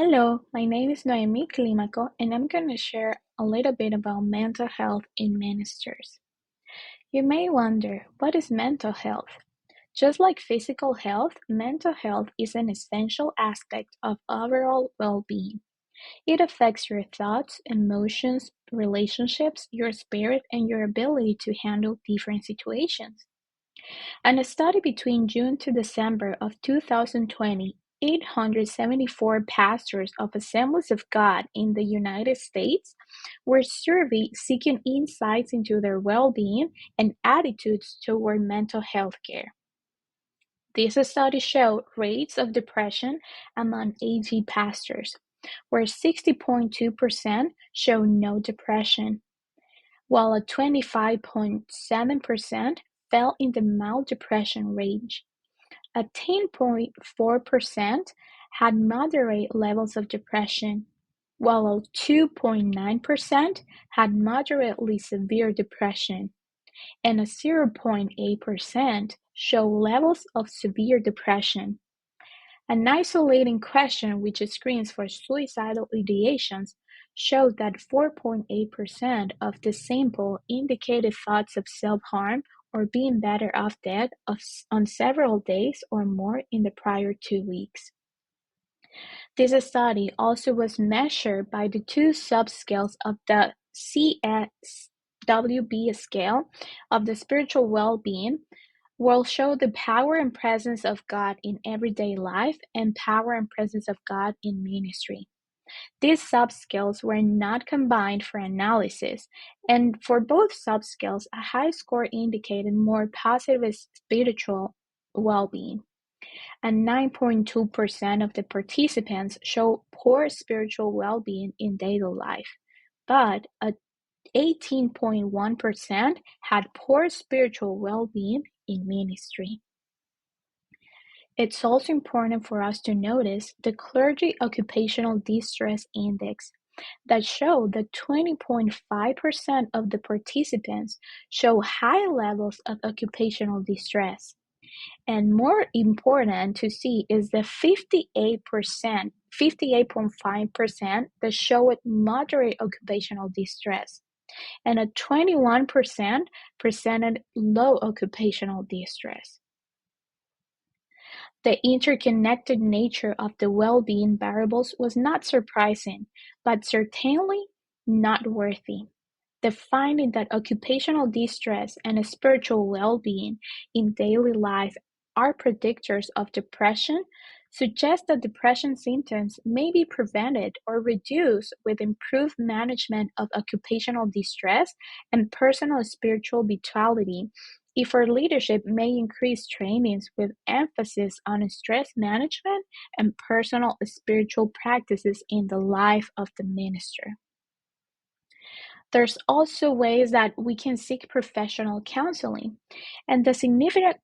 Hello, my name is Noemi Climaco, and I'm going to share a little bit about mental health in ministers. You may wonder, what is mental health? Just like physical health, mental health is an essential aspect of overall well being. It affects your thoughts, emotions, relationships, your spirit, and your ability to handle different situations. And a study between June to December of 2020, 874 pastors of Assemblies of God in the United States were surveyed seeking insights into their well-being and attitudes toward mental health care. This study showed rates of depression among AG pastors, where 60.2% showed no depression, while a 25.7% fell in the mild depression range. A 10.4% had moderate levels of depression, while a 2.9% had moderately severe depression, and a 0.8% showed levels of severe depression. An isolating question which screens for suicidal ideations showed that 4.8% of the sample indicated thoughts of self-harm or being better off dead on several days or more in the prior 2 weeks. This study also was measured by the two subscales of the CSWB scale of the spiritual well-being, will show the power and presence of God in everyday life and power and presence of God in ministry. These subscales were not combined for analysis, and for both subscales, a high score indicated more positive spiritual well-being. And 9.2% of the participants showed poor spiritual well-being in daily life, but a 18.1% had poor spiritual well-being in ministry. It's also important for us to notice the Clergy Occupational Distress Index that showed that 20.5% of the participants show high levels of occupational distress. And more important to see is the 58.5% that showed moderate occupational distress, and a 21% presented low occupational distress. The interconnected nature of the well-being variables was not surprising, but certainly noteworthy. The finding that occupational distress and spiritual well-being in daily life are predictors of depression suggests that depression symptoms may be prevented or reduced with improved management of occupational distress and personal spiritual vitality. If our leadership may increase trainings with emphasis on stress management and personal spiritual practices in the life of the minister. There's also ways that we can seek professional counseling, and the significant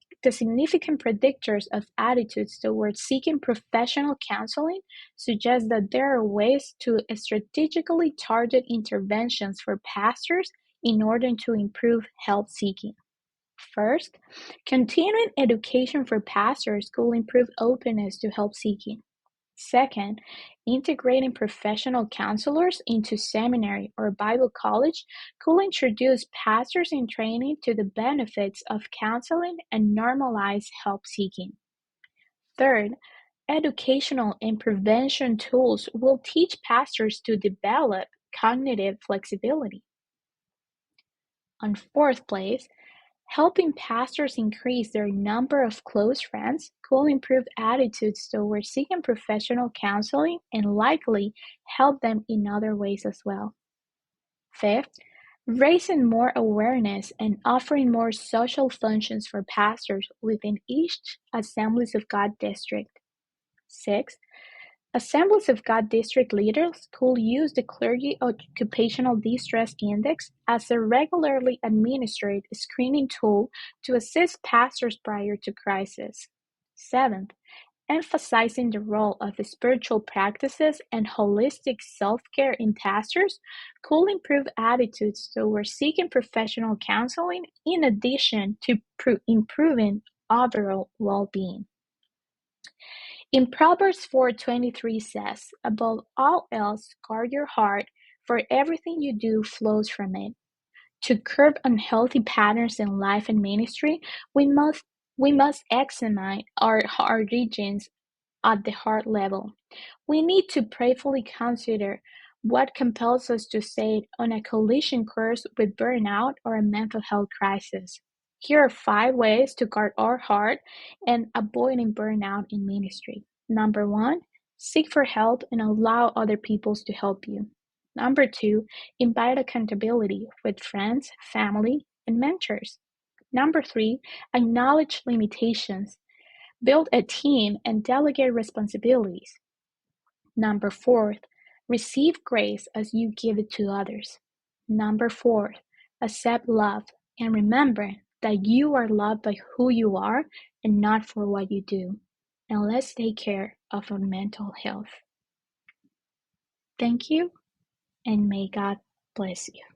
predictors of attitudes towards seeking professional counseling suggest that there are ways to strategically target interventions for pastors in order to improve help seeking. First, continuing education for pastors could improve openness to help seeking. Second, integrating professional counselors into seminary or Bible college could introduce pastors in training to the benefits of counseling and normalize help seeking. Third, educational and prevention tools will teach pastors to develop cognitive flexibility. On fourth place, helping pastors increase their number of close friends could improve attitudes towards seeking professional counseling and likely help them in other ways as well. Fifth, raising more awareness and offering more social functions for pastors within each Assemblies of God district. Sixth, Assemblies of God district leaders could use the Clergy Occupational Distress Index as a regularly administered screening tool to assist pastors prior to crisis. Seventh, emphasizing the role of spiritual practices and holistic self-care in pastors could improve attitudes towards seeking professional counseling in addition to improving overall well-being. In Proverbs 4:23 says, "Above all else, guard your heart, for everything you do flows from it." To curb unhealthy patterns in life and ministry, we must we must examine our regions at the heart level. We need to prayerfully consider what compels us to stay on a collision course with burnout or a mental health crisis. Here are 5 ways to guard our heart and avoiding burnout in ministry. Number one, seek for help and allow other people to help you. Number two, invite accountability with friends, family, and mentors. Number three, acknowledge limitations. Build a team and delegate responsibilities. Number four, receive grace as you give it to others. Number four, accept love and remember that you are loved by who you are and not for what you do. And let's take care of our mental health. Thank you, and may God bless you.